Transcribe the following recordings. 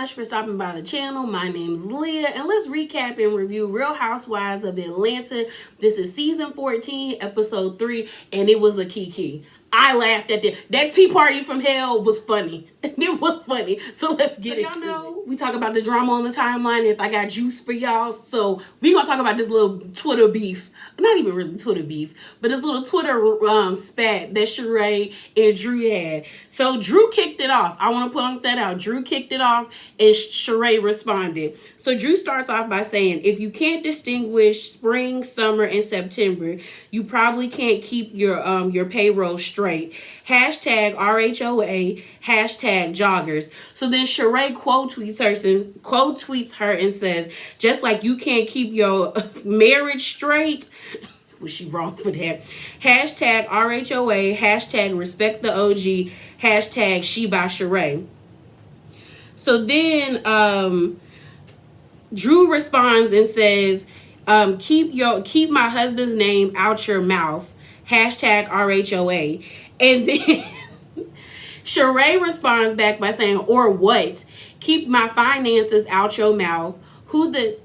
much for stopping by the channel. My name's Leah, and let's recap and review Real Housewives of Atlanta. This is season 14, episode 3, and it was a kiki. I laughed at that tea party from hell was funny. It was funny. So let's get into it. We talk about the drama on the timeline if I got juice for y'all. So we gonna talk about this little Twitter beef. Not even really Twitter beef, but this little Twitter spat that Sheree and Drew had. So Drew kicked it off. I want to point that out. Drew kicked it off and Sheree responded. So Drew starts off by saying, if you can't distinguish spring, summer, and September, you probably can't keep your payroll straight. Hashtag RHOA, hashtag joggers. So then Sheree quote tweets her and says, just like you can't keep your marriage straight. Was she wrong for that? Hashtag RHOA, hashtag respect the OG, hashtag she by Sheree. So then Drew responds and says, keep my husband's name out your mouth, hashtag RHOA. And then Sheree responds back by saying, or what? Keep my finances out your mouth. Who the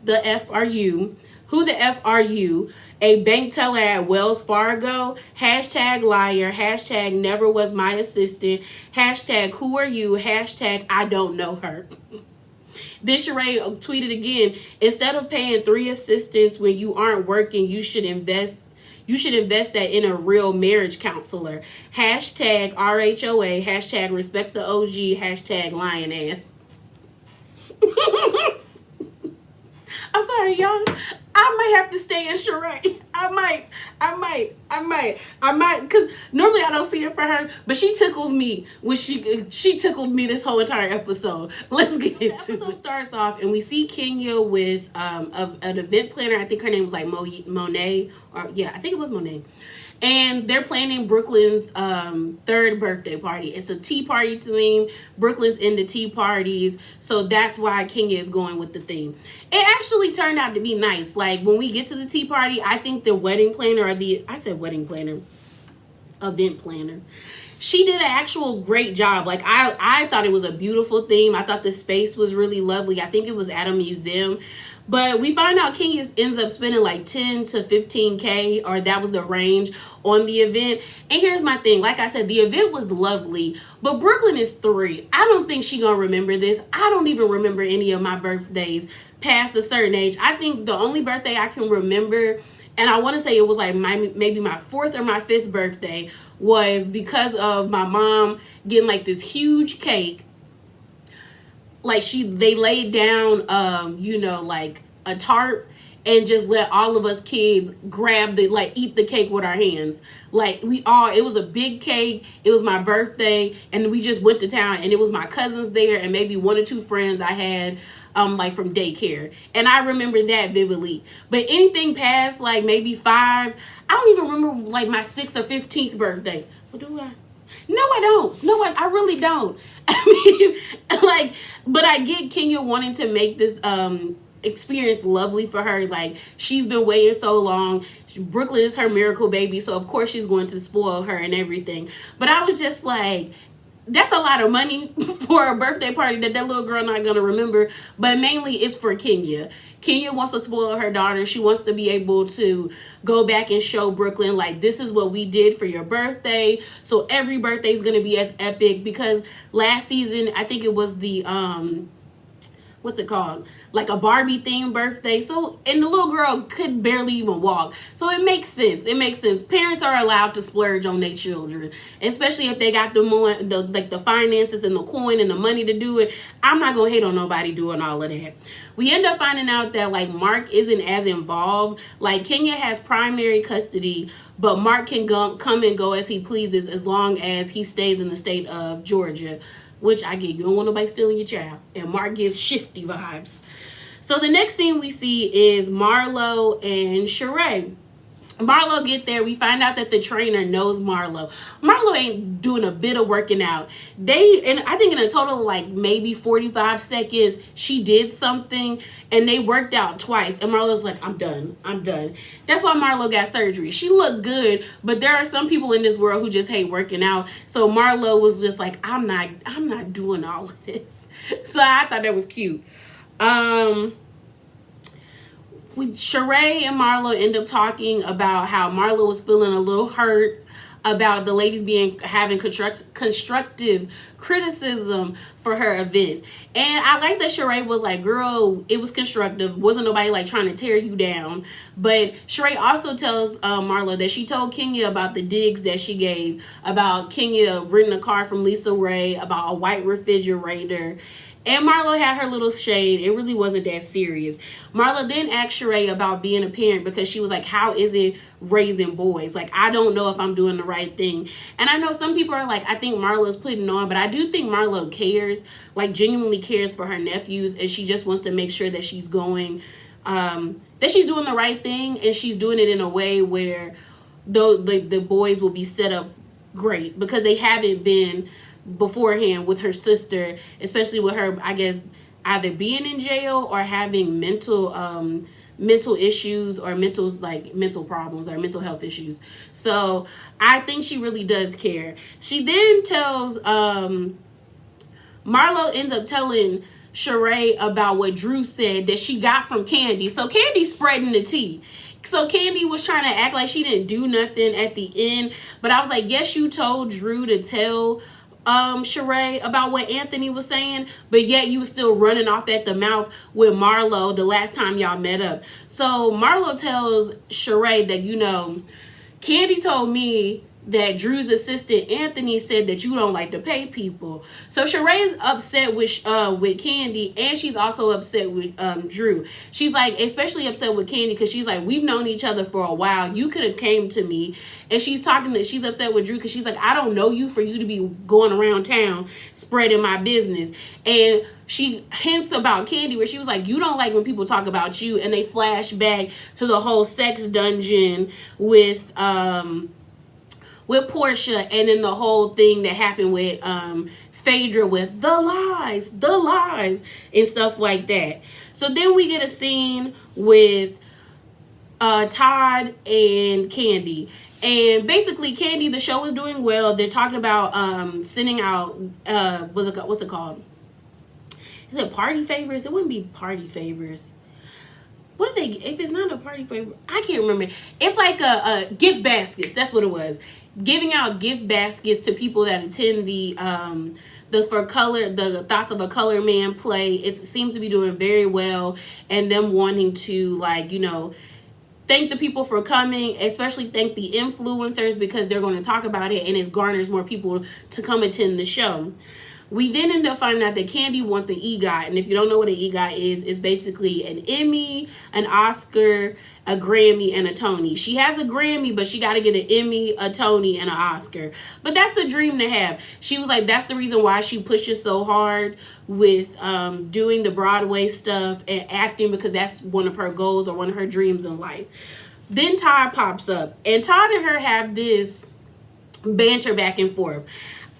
F are you? Who the F are you? A bank teller at Wells Fargo? Hashtag liar. Hashtag never was my assistant. Hashtag who are you? Hashtag I don't know her. Then Sheree tweeted again, instead of paying 3 assistants when you aren't working, you should invest that in a real marriage counselor. Hashtag RHOA, hashtag respect the OG, hashtag lying ass. I'm sorry, y'all. I might have to stay in Sheree. I might, because normally I don't see it for her, but she tickles me when she tickled me this whole entire episode. Let's get into it. The episode starts off and we see Kenya with an event planner. I think her name was like Monet, or yeah, I think it was Monet. And they're planning Brooklyn's 3rd birthday party. It's a tea party theme. Brooklyn's into tea parties. So that's why Kenya is going with the theme. It actually turned out to be nice. Like, when we get to the tea party, I think the wedding planner, event planner. She did an actual great job. Like, I thought it was a beautiful theme. I thought the space was really lovely. I think it was at a museum. But we find out Kenya ends up spending like 10 to 15K, or that was the range on the event. And here's my thing. Like I said, the event was lovely, but Brooklyn is 3. I don't think she gonna remember this. I don't even remember any of my birthdays past a certain age. I think the only birthday I can remember, and I want to say it was like maybe my 4th or my 5th birthday, was because of my mom getting like this huge cake. Like they laid down, like a tarp and just let all of us kids eat the cake with our hands. Like it was a big cake. It was my birthday and we just went to town and it was my cousins there and maybe 1 or 2 friends I had from daycare. And I remember that vividly. But anything past like maybe 5, I don't even remember like my 6th or 15th birthday. What do I? No, I don't. No, I really don't. I mean, but I get Kenya wanting to make this experience lovely for her. Like, she's been waiting so long. Brooklyn is her miracle baby, so of course she's going to spoil her and everything. But I was just like, that's a lot of money for a birthday party that little girl not gonna remember. But mainly it's for Kenya. Kenya wants to spoil her daughter. She wants to be able to go back and show Brooklyn, like, this is what we did for your birthday. So every birthday is gonna be as epic, because last season I think it was the what's it called? Like a Barbie themed birthday. So, and the little girl could barely even walk. So it makes sense. It makes sense. Parents are allowed to splurge on their children, especially if they got the finances and the coin and the money to do it. I'm not gonna hate on nobody doing all of that. We end up finding out that like Mark isn't as involved. Like, Kenya has primary custody, but Mark can come and go as he pleases as long as he stays in the state of Georgia. Which I get. You don't want nobody stealing your child. And Mark gives shifty vibes. So the next scene we see is Marlo and Sheree. Marlo get there. We find out that the trainer knows Marlo. Marlo ain't doing a bit of working out. And I think in a total of like maybe 45 seconds, she did something and they worked out twice. And Marlo's like, I'm done. I'm done. That's why Marlo got surgery. She looked good, but there are some people in this world who just hate working out. So Marlo was just like, I'm not doing all of this. So I thought that was cute. Sheree and Marlo end up talking about how Marlo was feeling a little hurt about the ladies having constructive criticism for her event. And I like that Sheree was like, girl, it was constructive. Wasn't nobody like trying to tear you down. But Sheree also tells Marlo that she told Kenya about the digs that she gave, about Kenya renting a car from Lisa Ray, about a white refrigerator. And Marlo had her little shade. It really wasn't that serious. Marlo then asked Sheree about being a parent because she was like, how is it raising boys? Like, I don't know if I'm doing the right thing. And I know some people are like, I think Marlo's putting on, but I do think Marlo cares, like genuinely cares for her nephews. And she just wants to make sure that she's going, that she's doing the right thing. And she's doing it in a way where the boys will be set up great, because they haven't been beforehand with her sister, especially with her, I guess, either being in jail or having mental issues or mental problems or mental health issues. So I think she really does care. She then tells Marlo ends up telling Sheree about what Drew said that she got from Candy. So Candy's spreading the tea. So Candy was trying to act like she didn't do nothing at the end, but I was like, yes, you told Drew to tell Sheree about what Anthony was saying, but yet you were still running off at the mouth with Marlo the last time y'all met up. So Marlo tells Sheree that, you know, Candy told me that Drew's assistant Anthony said that you don't like to pay people. So Sheree's upset with Candy, and she's also upset with Drew. She's like especially upset with Candy because she's like, we've known each other for a while. You could have came to me. And she's upset with Drew because she's like, I don't know you for you to be going around town spreading my business. And she hints about Candy where she was like, you don't like when people talk about you. And they flash back to the whole sex dungeon with Portia, and then the whole thing that happened with Phaedra with the lies, and stuff like that. So then we get a scene with Todd and Candy. And basically, Candy, the show is doing well. They're talking about sending out, what's it called? Is it party favors? It wouldn't be party favors. What if it's not a party favor? I can't remember. It's like a gift baskets. That's what it was. Giving out gift baskets to people that attend the Thoughts of a Color Man play. It seems to be doing very well, and them wanting to, like, you know, thank the people for coming, especially thank the influencers because they're going to talk about it and it garners more people to come attend the show. We then end up finding out that Candy wants an EGOT. And if you don't know what an EGOT is, it's basically an Emmy, an Oscar, a Grammy, and a Tony. She has a Grammy, but she got to get an Emmy, a Tony, and an Oscar. But that's a dream to have. She was like, that's the reason why she pushes so hard with doing the Broadway stuff and acting, because that's one of her goals or one of her dreams in life. Then Todd pops up. And Todd and her have this banter back and forth.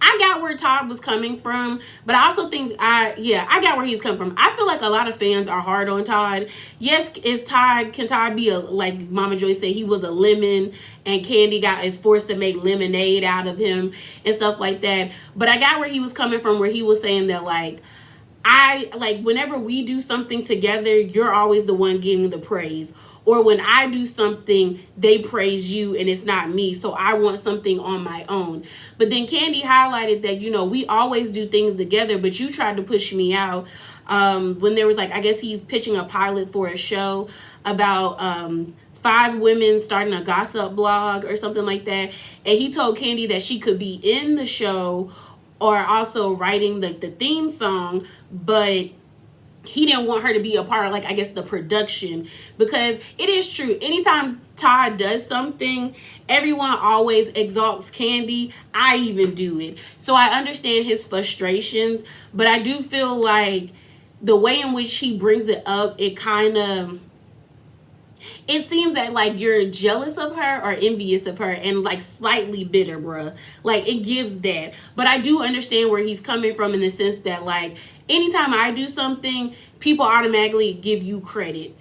I got where Todd was coming from, but I also think I got where he's coming from. I feel like a lot of fans are hard on Todd. Yes, can Todd be like Mama Joy said, he was a lemon and Candy is forced to make lemonade out of him and stuff like that. But I got where he was coming from, where he was saying that whenever we do something together, you're always the one getting the praise. Or when I do something, they praise you and it's not me. So I want something on my own. But then Candy highlighted that, you know, we always do things together, but you tried to push me out. When there was I guess he's pitching a pilot for a show about 5 women starting a gossip blog or something like that. And he told Candy that she could be in the show or also writing the theme song, but he didn't want her to be a part of, I guess, the production, because it is true. Anytime Todd does something, everyone always exalts Candy. I even do it. So I understand his frustrations, but I do feel like the way in which he brings it up, it kind of it seems that like you're jealous of her or envious of her and like slightly bitter, bruh. Like it gives that. But I do understand where he's coming from in the sense that like anytime I do something, people automatically give you credit.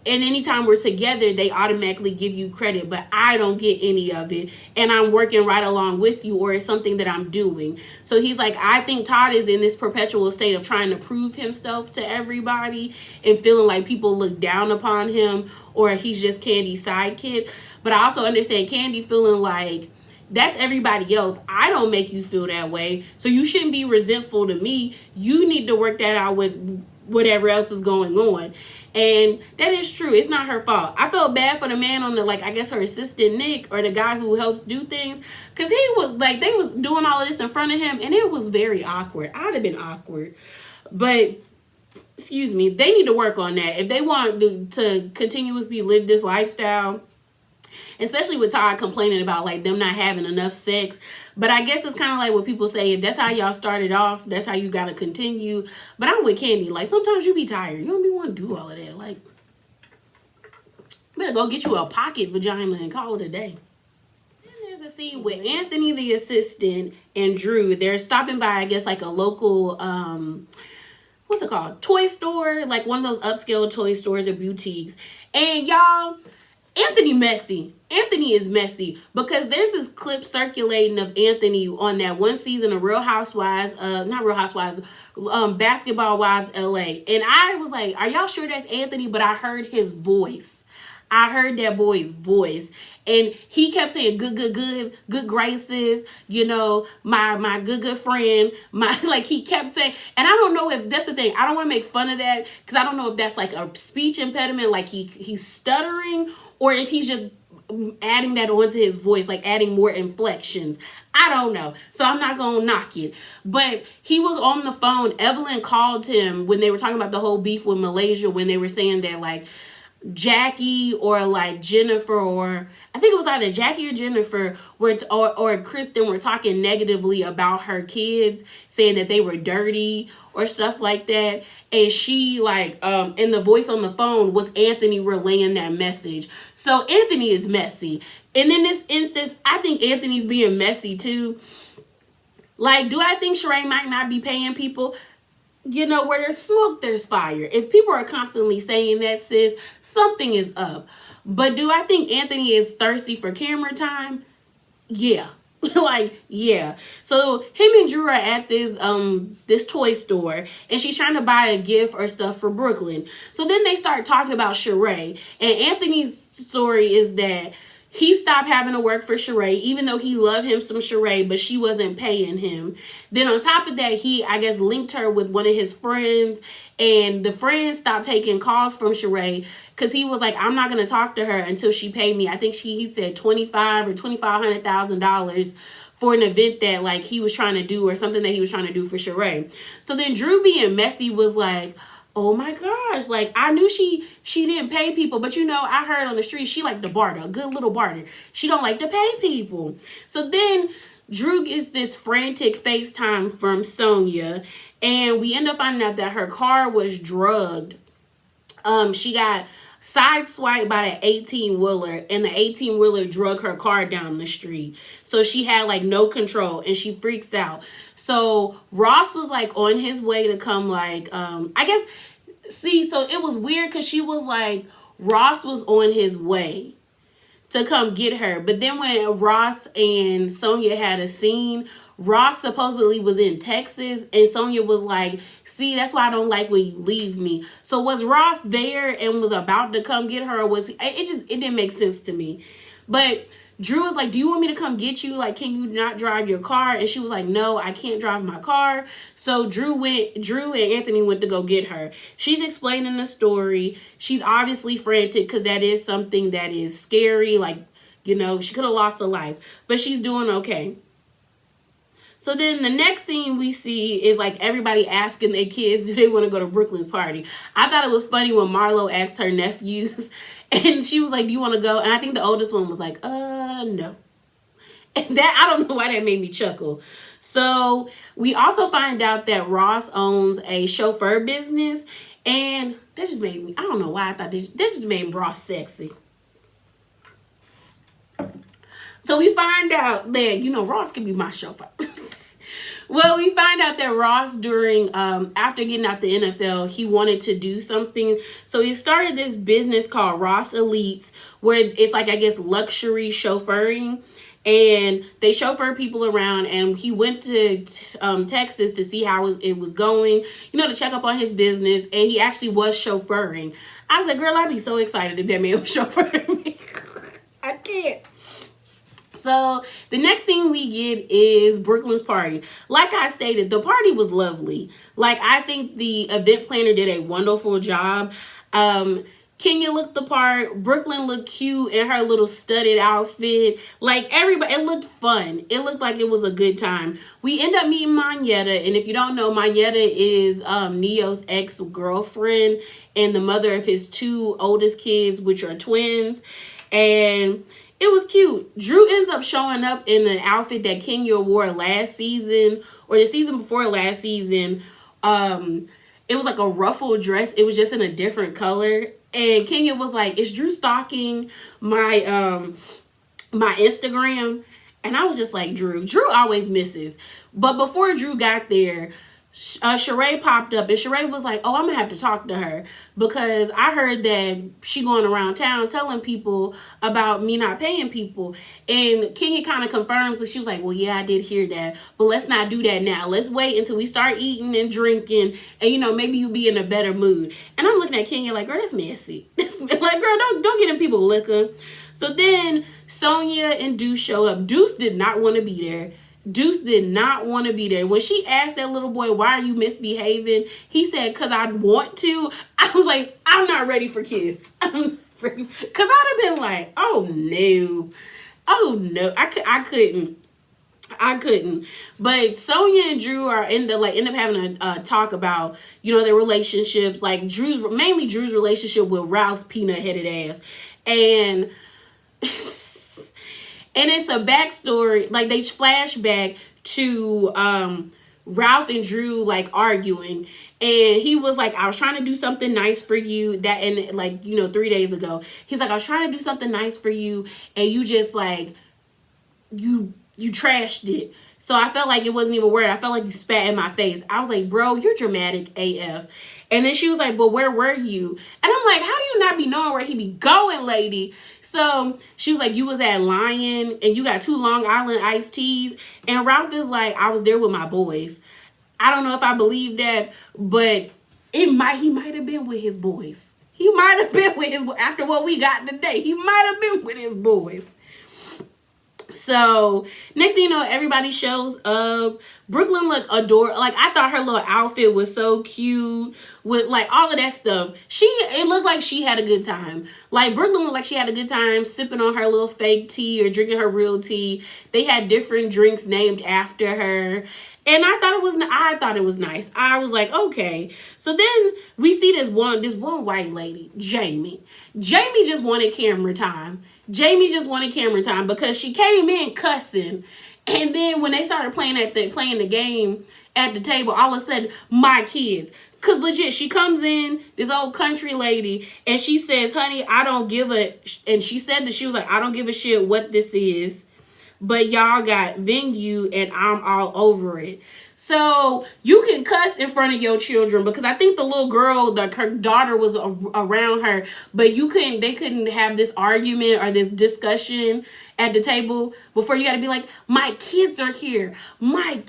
And anytime we're together, they automatically give you credit, but I don't get any of it. And I'm working right along with you, or it's something that I'm doing. So he's like, I think Todd is in this perpetual state of trying to prove himself to everybody and feeling like people look down upon him, or he's just Candy's sidekick. But I also understand Candy feeling like that's everybody else. I don't make you feel that way. So you shouldn't be resentful to me. You need to work that out with whatever else is going on. And that is true. It's not her fault. I felt bad for the man on the, like, I guess her assistant Nick, or the guy who helps do things, because he was like, they was doing all of this in front of him and it was very awkward. I'd have been awkward. But excuse me, they need to work on that if they want to continuously live this lifestyle, especially with Todd complaining about like them not having enough sex. But I guess it's kind of like what people say, if that's how y'all started off, that's how you got to continue. But I'm with Candy. Like, sometimes you be tired. You don't be want to do all of that. Like, better go get you a pocket vagina and call it a day. Then there's a scene with Anthony, the assistant, and Drew. They're stopping by, I guess, like a local, what's it called? Toy store. Like one of those upscale toy stores or boutiques. And y'all, Anthony messy. Anthony is messy because there's this clip circulating of Anthony on that one season of Real Housewives, not Real Housewives, Basketball Wives LA. And I was like, are y'all sure that's Anthony? But I heard his voice. I heard that boy's voice. And he kept saying good graces, you know, my good friend, my, like he kept saying, and I don't know if that's the thing. I don't want to make fun of that because I don't know if that's like a speech impediment, like he's stuttering, or if he's just adding that onto his voice, like adding more inflections. I don't know. So I'm not going to knock it. But he was on the phone. Evelyn called him when they were talking about the whole beef with Malaysia, when they were saying that like Jackie or like Jennifer, or I think it was either Jackie or Jennifer or Kristen were talking negatively about her kids, saying that they were dirty or stuff like that. And she like and the voice on the phone was Anthony relaying that message. So Anthony is messy. And in this instance, I think Anthony's being messy too. Like, do I think Sheree might not be paying people? You know, where there's smoke, there's fire. If people are constantly saying that, sis, something is up. But do I think Anthony is thirsty for camera time? Yeah. Like, yeah. So him and Drew are at this toy store, and she's trying to buy a gift or stuff for Brooklyn. So then they start talking about Sheree. And Anthony's story is that he stopped having to work for Sheree, even though he loved him some Sheree, but she wasn't paying him. Then on top of that, he, I guess, linked her with one of his friends, and the friend stopped taking calls from Sheree because he was like, I'm not going to talk to her until she paid me. I think he said $25,000 or $2,500 for an event that like he was trying to do, or something that he was trying to do for Sheree. So then Drew, being messy, was like, oh my gosh, like I knew she didn't pay people, but you know, I heard on the street she liked to barter, a good little barter. She don't like to pay people. So then Drew gets this frantic FaceTime from Sonia, and we end up finding out that her car was drugged. She got sideswiped by an 18-wheeler, and the 18-wheeler drug her car down the street. So she had like no control, and she freaks out. So Ross was like on his way to come, like, I guess, see, so it was weird because she was like, Ross was on his way to come get her. But then when Ross and Sonia had a scene, Ross supposedly was in Texas, and Sonia was like, see, that's why I don't like when you leave me. So was Ross there and was about to come get her, or was he, it didn't make sense to me. But Drew was like, do you want me to come get you? Like, can you not drive your car? And she was like, no, I can't drive my car. So Drew and Anthony went to go get her. She's explaining the story. She's obviously frantic because that is something that is scary. Like, you know, she could have lost a life, but she's doing okay. So then the next scene we see is like everybody asking their kids, do they want to go to Brooklyn's party? I thought it was funny when Marlo asked her nephews, and she was like, do you want to go? And I think the oldest one was like, no. And that, I don't know why that made me chuckle. So we also find out that Ross owns a chauffeur business, And that just made me, I don't know why I thought that just made Ross sexy. So we find out that, Ross can be my chauffeur. Well, we find out that Ross, during after getting out the NFL, he wanted to do something. So he started this business called Ross Elites, where it's like, I guess, luxury chauffeuring. And they chauffeur people around, and he went to Texas to see how it was going, to check up on his business. And he actually was chauffeuring. I was like, girl, I'd be so excited if that man was chauffeuring me. I can't. So the next thing we get is Brooklyn's party. Like I stated, the party was lovely. Like, I think the event planner did a wonderful job. Kenya looked the part. Brooklyn looked cute in her little studded outfit. Like, everybody, it looked fun. It looked like it was a good time. We end up meeting Monyetta, and if you don't know, Monyetta is Neo's ex-girlfriend and the mother of his 2 oldest kids, which are twins. And it was cute. Drew ends up showing up in an outfit that Kenya wore last season, or the season before last season. It was like a ruffled dress. It was just in a different color. And Kenya was like, is Drew stalking my my Instagram? And I was just like, Drew always misses. But before Drew got there, Sheree popped up, and Sheree was like, oh, I'm gonna have to talk to her, because I heard that she going around town telling people about me not paying people. And Kenya kind of confirms that she was like, well, yeah, I did hear that, but let's not do that now. Let's wait until we start eating and drinking, and maybe you'll be in a better mood. And I'm looking at Kenya like, girl, that's messy. Like, girl, don't get in people liquor. So then Sonia and Deuce show up. Deuce did not want to be there. Deuce did not want to be there. When she asked that little boy, why are you misbehaving? He said, because I want to. I was like, I'm not ready for kids. Because I'd have been like, oh, no. Oh, no. I couldn't. But Sonia and Drew end up having a talk about, their relationships. Like, mainly Drew's relationship with Ralph's peanut-headed ass. And it's a backstory, like they flash back to Ralph and Drew like arguing, and he was like, I was trying to do something nice for you, that, and 3 days ago, he's like, I was trying to do something nice for you, and you just like, you trashed it. So I felt like it wasn't even worth it. I felt like you spat in my face. I was like, bro, you're dramatic AF. And then she was like, but where were you? And I'm like, how do you not be knowing where he be going, lady? So she was like, you was at Lion and you got 2 Long Island iced teas. And Ralph is like, I was there with my boys. I don't know if I believe that, but he might have been with his boys. He might have been with his, after what we got today, he might have been with his boys. So next thing you know, everybody shows up. Brooklyn looked adorable. Like, I thought her little outfit was so cute with like all of that stuff. It looked like she had a good time. Like, Brooklyn looked like she had a good time sipping on her little fake tea or drinking her real tea. They had different drinks named after her. And I thought it was nice. I was like, okay. So then we see this one white lady, Jamie. Jamie just wanted camera time. Because she came in cussing. And then when they started playing the game at the table, all of a sudden, my kids. Because legit, she comes in, this old country lady, and she says, honey, and she said that she was like, I don't give a shit what this is, but y'all got venue and I'm all over it. So you can cuss in front of your children, because I think the little girl, her daughter was around her, but they couldn't have this argument or this discussion at the table before you got to be like, my kids are here. I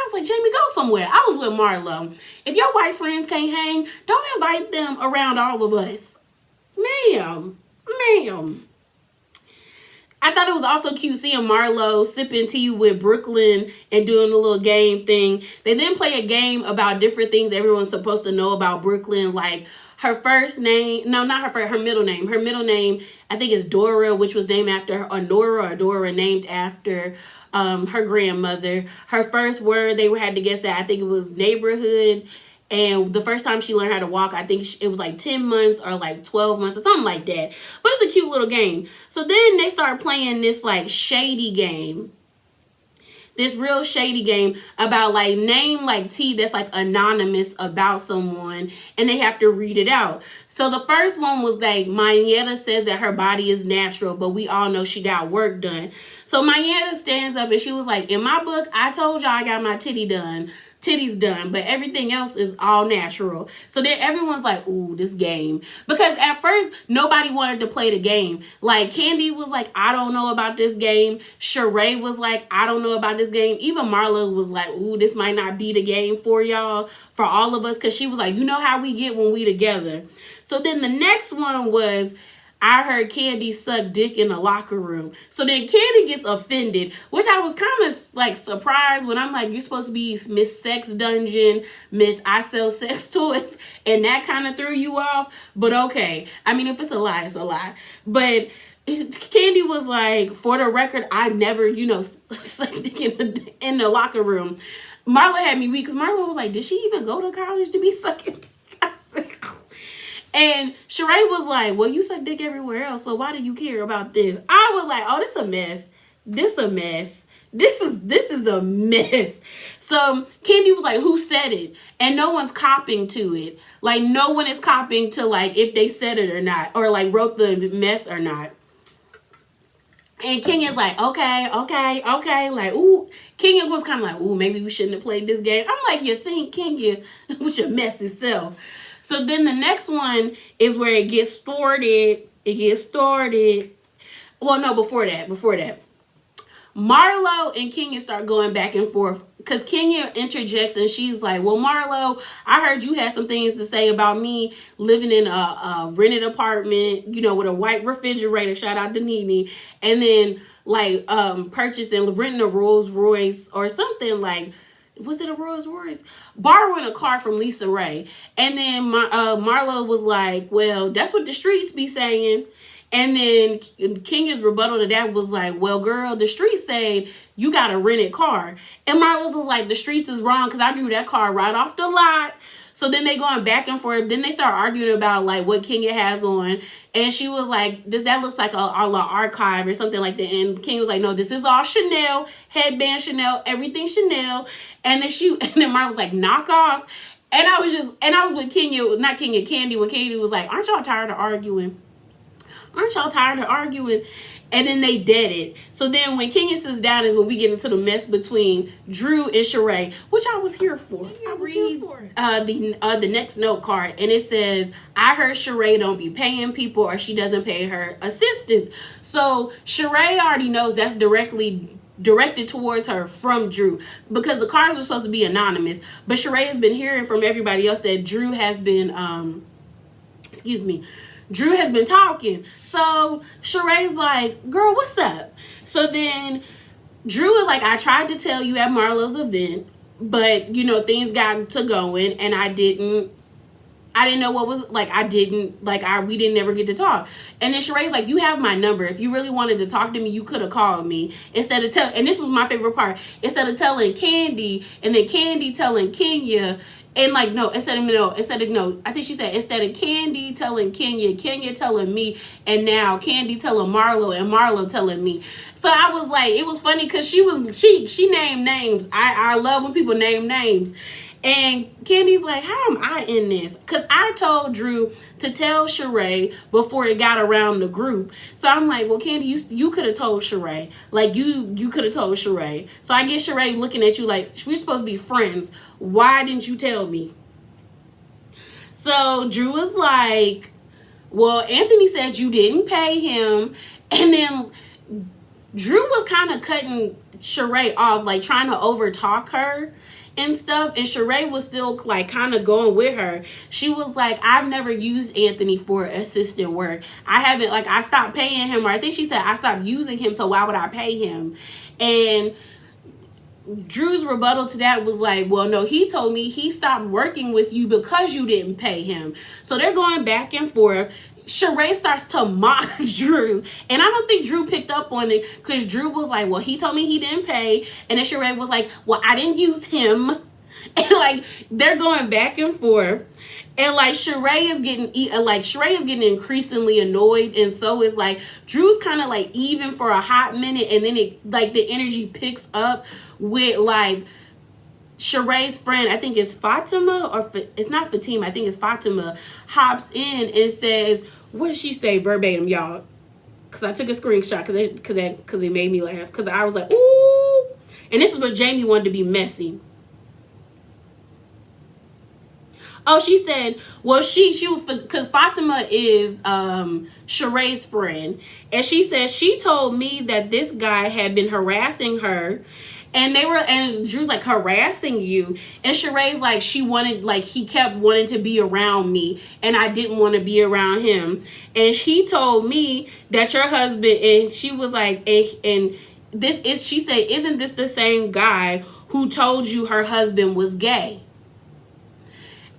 was like, Jamie, go somewhere. I was with Marlo. If your white friends can't hang, don't invite them around all of us. Ma'am. I thought it was also cute seeing Marlo sipping tea with Brooklyn and doing a little game thing. They then play a game about different things everyone's supposed to know about Brooklyn, like her first name. No, not her middle name. Her middle name, I think, is Dora, which was named after her, or Nora or Dora, named after her grandmother. Her first word, they had to guess that. I think it was neighborhood. And the first time she learned how to walk, I think it was like 10 months or like 12 months or something like that. But it's a cute little game. So then they start playing this like shady game. this real shady game about like name like tea that's like anonymous about someone, and they have to read it out. So the first one was like Mayetta says that her body is natural, but we all know she got work done. So Mayetta stands up and she was like, in my book, I told y'all I got my titties done, but everything else is all natural. So then everyone's like, ooh, this game. Because at first, nobody wanted to play the game. Like, Candy was like, I don't know about this game. Sheree was like, I don't know about this game. Even Marlo was like, ooh, this might not be the game for y'all, for all of us. Because she was like, you know how we get when we together. So then the next one was, I heard Candy suck dick in the locker room. So then Candy gets offended, which I was kind of like surprised when I'm like, you're supposed to be Miss Sex Dungeon, Miss I sell sex toys, and that kind of threw you off. But okay, I mean, if it's a lie, it's a lie. But Candy was like, for the record, I never, suck dick in the locker room. Marla had me weak because Marla was like, did she even go to college to be sucking? And Sheree was like, well, you suck dick everywhere else, so why do you care about this? I was like, oh, this a mess. This a mess. This is a mess. So Candy was like, who said it? And no one's copying to it. Like, no one is copying to, like, if they said it or not, or, like, wrote the mess or not. And Kenya's like, okay. Like, ooh. Kenya was kind of like, ooh, maybe we shouldn't have played this game. I'm like, you think, Kenya, with your messy self. So then the next one is where it gets started. Well, no, before that. Marlo and Kenya start going back and forth because Kenya interjects and she's like, well, Marlo, I heard you had some things to say about me living in a rented apartment, with a white refrigerator. Shout out to Nene. And then like renting a Rolls Royce or something like. Was it a Rolls Royce? Borrowing a car from Lisa Ray. And then Marlo was like, well, that's what the streets be saying. And then Kenya's rebuttal to that was like, well, girl, the streets say you got a rented car. And Marlo's was like, the streets is wrong because I drew that car right off the lot. So then they going back and forth. Then they start arguing about like what Kenya has on. And she was like, that looks like a archive or something like that. And Kenya was like, no, this is all Chanel, headband Chanel, everything Chanel. And then Marla was like, knock off. And I was with Candy, when Candy was like, aren't y'all tired of arguing? And then they dead it. So then when Kenya sits down is when we get into the mess between Drew and Sheree, which I was here for. I read the next note card, and it says, I heard Sheree don't be paying people or she doesn't pay her assistants. So Sheree already knows that's directed towards her from Drew because the cards were supposed to be anonymous. But Sheree has been hearing from everybody else that Drew has been, Drew has been talking. So Sheree's like, girl, what's up? So then Drew is like, I tried to tell you at Marlo's event, but things got to going and I didn't know what was like. We didn't ever get to talk. And then Sheree's like, you have my number. If you really wanted to talk to me, you could have called me instead of and this was my favorite part, instead of telling Candy and then Candy telling Kenya. And like, instead of I think she said, instead of Candy telling Kenya telling me, and now Candy telling Marlo and Marlo telling me. So I was like, it was funny because she named names. I love when people name names. And Candy's like, how am I in this? Because I told Drew to tell Sheree before it got around the group. So I'm like, well, Candy, you could have told Sheree. Like, you could have told Sheree. So I get Sheree looking at you like, we're supposed to be friends. Why didn't you tell me? So Drew was like, well, Anthony said you didn't pay him. And then Drew was kind of cutting Sheree off, like trying to overtalk her and stuff, and Sheree was still like kind of going with her. She was like, I've never used Anthony for assistant work. I stopped paying him, or I think she said I stopped using him, so why would I pay him? And Drew's rebuttal to that was like, well, no, he told me he stopped working with you because you didn't pay him. So they're going back and forth. Sheree starts to mock Drew, and I don't think Drew picked up on it because Drew was like, well, he told me he didn't pay, and then Sheree was like, well, I didn't use him. And like they're going back and forth. And like Sheree is getting increasingly annoyed, and so is like Drew's kind of like even for a hot minute, and then it like the energy picks up with like Sheree's friend, I think it's Fatima, or it's not Fatima, I think it's Fatima, hops in and says, what did she say verbatim, y'all? Because I took a screenshot because it made me laugh, because I was like, ooh. And this is where Jamie wanted to be messy. Oh, she said, well, she because Fatima is Sheree's friend, and she said she told me that this guy had been harassing her, and Drew's like, harassing you, and Sheree's like, he kept wanting to be around me, and I didn't want to be around him, and he told me that your husband, and she was like, and this is, she said, isn't this the same guy who told you her husband was gay?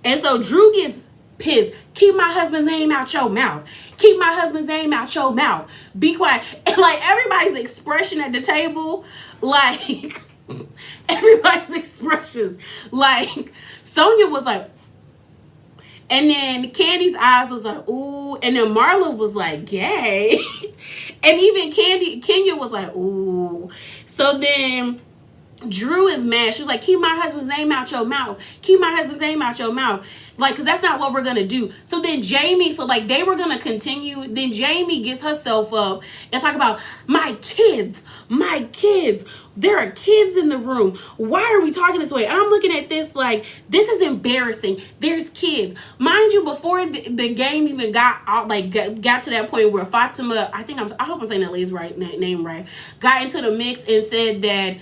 And so Drew gets pissed. Keep my husband's name out your mouth. Keep my husband's name out your mouth. Be quiet. And like everybody's expression at the table, like everybody's expressions. Like Sonia was like, and then Candy's eyes was like, ooh. And then Marla was like, gay. And even Kenya was like, ooh. So then Drew is mad. She was like, keep my husband's name out your mouth. Keep my husband's name out your mouth. Like, because that's not what we're going to do. So then Jamie, so like they were going to continue. Then Jamie gets herself up and talk about my kids. There are kids in the room. Why are we talking this way? I'm looking at this like, this is embarrassing. There's kids. Mind you, before the game even got to that point where Fatima, I hope I'm saying that lady's name right, got into the mix and said that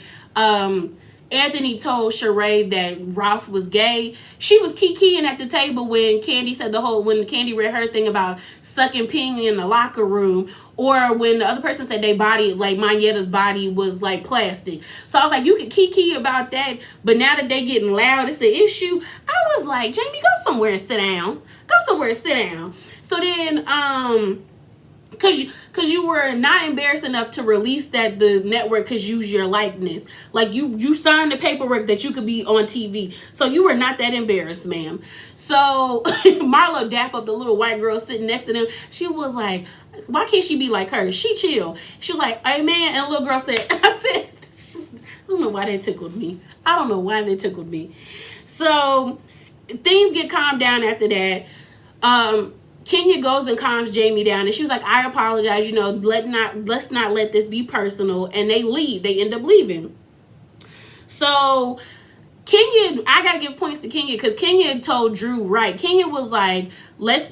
Anthony told Sheree that Ralph was gay. She was kikiing at the table when Candy read her thing about sucking ping in the locker room, or when the other person said their body, like Manietta's body, was like plastic. So I was like, you could kiki about that, but now that they getting loud, it's an issue. I was like, Jamie, go somewhere and sit down. So then, Cause you were not embarrassed enough to release that the network could use your likeness. Like you signed the paperwork that you could be on TV. So you were not that embarrassed, ma'am. So Marlo dap up the little white girl sitting next to them. She was like, why can't she be like her? She chill. She was like, hey man, and the little girl said, I don't know why they tickled me. So things get calmed down after that. Kenya goes and calms Jamie down, and she was like, I apologize, let's not let this be personal. And they leave. They end up leaving. So Kenya, I gotta give points to Kenya, because Kenya told Drew right. Kenya was like, let's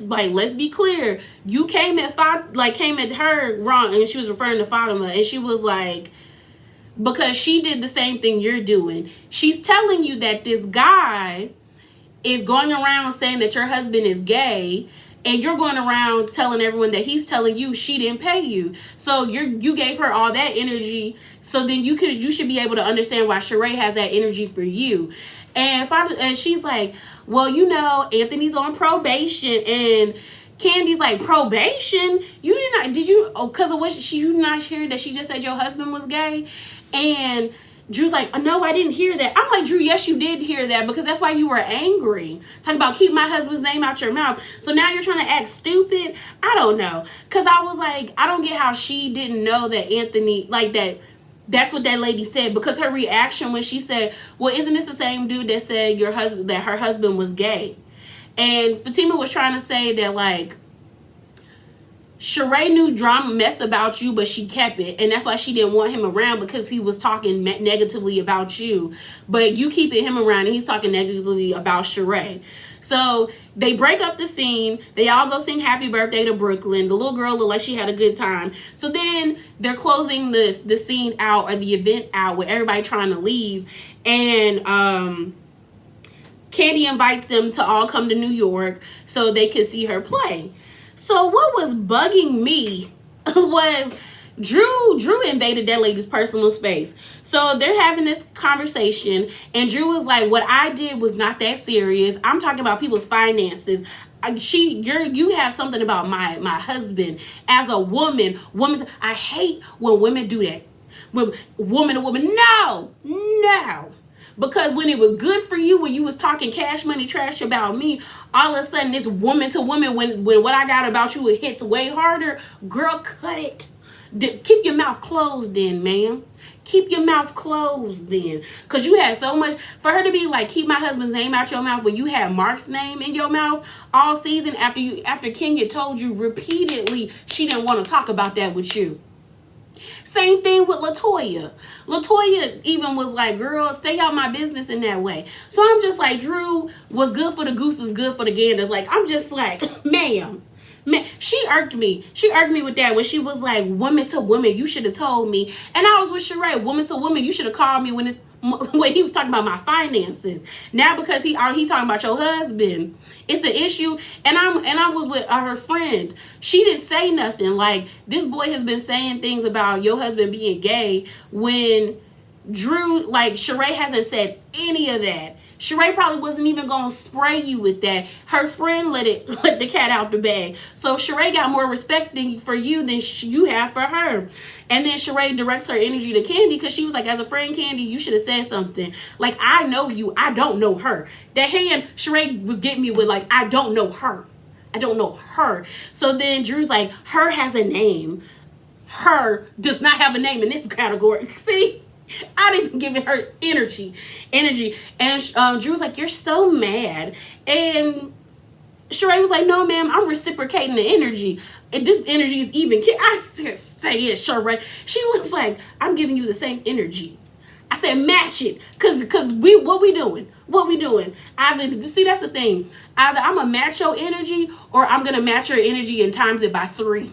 be clear. You came at her wrong, and she was referring to Fatima, and she was like, because she did the same thing you're doing. She's telling you that this guy is going around saying that your husband is gay, and you're going around telling everyone that he's telling you she didn't pay you. So you gave her all that energy. So then you should be able to understand why Sheree has that energy for you. And she's like, well, Anthony's on probation. And Candy's like, probation? Because of what you not hear that she just said your husband was gay? And Drew's like, oh, no, I didn't hear that. I'm like, Drew, yes, you did hear that, because that's why you were angry. Talking about keep my husband's name out your mouth. So now you're trying to act stupid? I don't know. Because I was like, I don't get how she didn't know that Anthony, like that's what that lady said, because her reaction when she said, well, isn't this the same dude that said that her husband was gay? And Fatima was trying to say that, like, Sheree knew drama mess about you, but she kept it. And that's why she didn't want him around, because he was talking negatively about you. But you keeping him around and he's talking negatively about Sheree. So they break up the scene. They all go sing happy birthday to Brooklyn. The little girl looked like she had a good time. So then they're closing the scene out, or the event out, with everybody trying to leave. And Candy invites them to all come to New York so they can see her play. So what was bugging me was Drew invaded that lady's personal space. So they're having this conversation, and Drew was like, what I did was not that serious. I'm talking about people's finances. You have something about my husband as a woman. I hate when women do that. When woman to woman. No. Because when it was good for you, when you was talking cash money trash about me, all of a sudden this woman to woman, when what I got about you, it hits way harder. Girl, cut it. Keep your mouth closed then, ma'am. Keep your mouth closed then. Because you had so much. For her to be like, keep my husband's name out your mouth when you had Mark's name in your mouth all season after Kenya told you repeatedly she didn't want to talk about that with you. Same thing with Latoya. Latoya even was like, girl, stay out my business in that way. So I'm just like, Drew, what's good for the goose is good for the gander. Like, I'm just like, ma'am. Man, she irked me. She irked me with that when she was like, woman to woman, you should have told me. And I was with Sheree, woman to woman, you should have called me when he was talking about my finances. Now because he talking about your husband, it's an issue. And I was with her friend. She didn't say nothing. Like, this boy has been saying things about your husband being gay when Drew, like, Sheree hasn't said any of that. Sheree probably wasn't even going to spray you with that. Her friend let the cat out the bag. So Sheree got more respect for you than you have for her. And then Sheree directs her energy to Candy because she was like, as a friend, Candy, you should have said something. Like, I know you. I don't know her. That hand Sheree was getting me with, like, I don't know her. I don't know her. So then Drew's like, her has a name. Her does not have a name in this category. See? I didn't give it her energy. And Drew was like, you're so mad. And Sheree was like, no, ma'am, I'm reciprocating the energy. And this energy is even. I said, say it, Sheree. She was like, I'm giving you the same energy. I said, match it. Cause what we doing? See, that's the thing. Either I'm gonna match your energy or I'm gonna match your energy and times it by 3.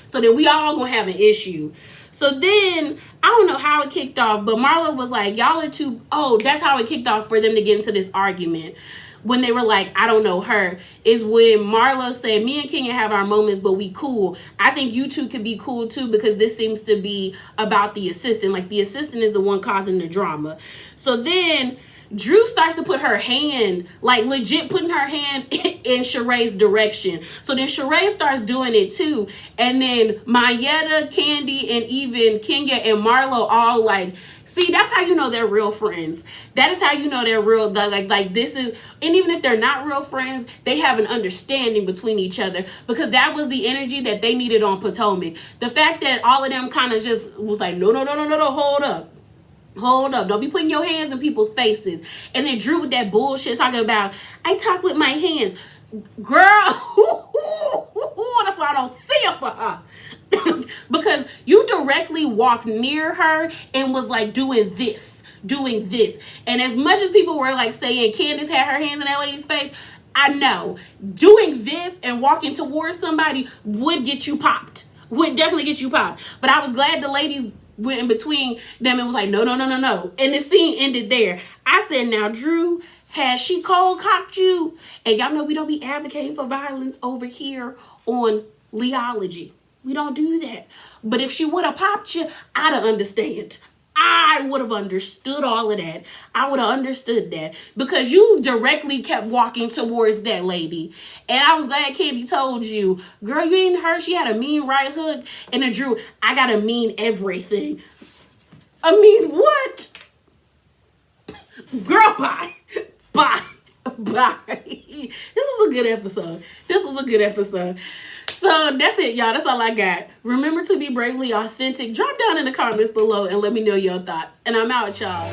So then we all gonna have an issue. So then, I don't know how it kicked off, but Marlo was like, y'all are too, that's how it kicked off for them to get into this argument. When they were like, I don't know her, is when Marlo said, me and Kenya have our moments, but we cool. I think you two could be cool too, because this seems to be about the assistant. Like, the assistant is the one causing the drama. So then Drew starts to put her hand, like legit putting her hand in Sheree's direction. So then Sheree starts doing it too. And then Mayetta, Candy, and even Kenya and Marlo all like, see, that's how you know they're real friends. That is how you know they're real. Like this is, and even if they're not real friends, they have an understanding between each other, because that was the energy that they needed on Potomac. The fact that all of them kind of just was like, no, hold up. Don't be putting your hands in people's faces. And then Drew with that bullshit talking about, I talk with my hands. Girl, that's why I don't see it for her. Because you directly walked near her and was like doing this. And as much as people were like saying Candace had her hands in that lady's face, I know doing this and walking towards somebody would get you popped. Would definitely get you popped. But I was glad the ladies went in between them and was like, no. And the scene ended there. I said, now, Drew, has she cold cocked you? And y'all know we don't be advocating for violence over here on Leology. We don't do that. But if she would have popped you, I'd have understand. I would have understood all of that. I would have understood that, because you directly kept walking towards that lady. And I was glad Candy told you, girl, you ain't heard she had a mean right hook. And then Drew, I gotta mean everything. I mean what? Girl, bye. This was a good episode. So that's it, y'all. That's all I got. Remember to be bravely authentic. Drop down in the comments below and let me know your thoughts. And I'm out, y'all.